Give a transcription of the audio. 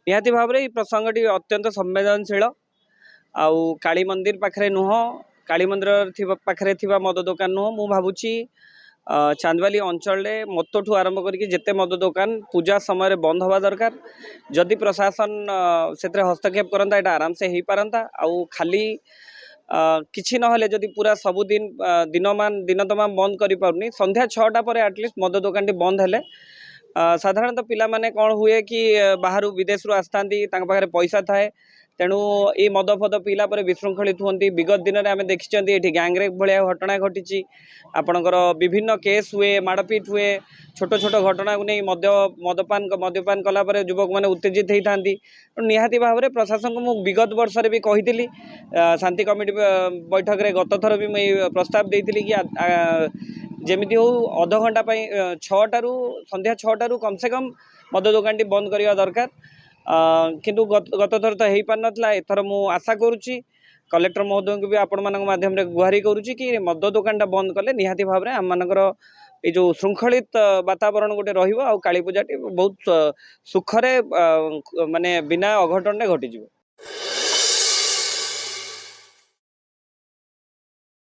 निहाती भाव में प्रसंगटी अत्यंत संवेदनशील आउ काली मंदिर पाखे नुह काली मंदिर पाखे मद दुकान नुह मु भावुची चांदवाली अंचल मतठू आरंभ करते मद दुकान पूजा समय बंद हवा दरकार जदि प्रशासन से हस्तक्षेप करता ये आराम से हो पारंता आउ खाली किछि नहले जदि पूरा सबुदिन दिन तमाम बंद कर पारुनी संध्या 6टा पर एटलिस्ट मद दुकान बंद हेले साधारणतः पिला माने कौन हुए कि बाहर विदेश रू आसता पाखे पैसा थाए तेणु ये मद फद पिला पर विशृंखलित होती विगत दिन में आम देखी ये गैंगरेप भाया घटना घटी आपणकर विभिन्न केस हुए माड़पीट हुए छोट छोट घटना को नहीं मद्यपान कलापर युवक मैंने उत्तेजित होता निहाती भाव में प्रशासन को मुझे विगत वर्ष भी कही शांति कमिटी बैठक में गत थर भी मुझे प्रस्ताव देती कि जमी हो अध घंटा 6टारू संध्या 6टारू कम से कम मद दुकान बंद करवा दरकार किंतु गत थर तो हो पार ना एथर मु आशा करुच्ची कलेक्टर महोदय को भी आपण माध्यम गुहारी करुच्ची कि मद दुकान बंद कले निहाती भाव में आम मानकर ये जो श्रृंखलित वातावरण गोटे रही काली पूजाटी बहुत सुखरे माने बिना अघटन घटीज।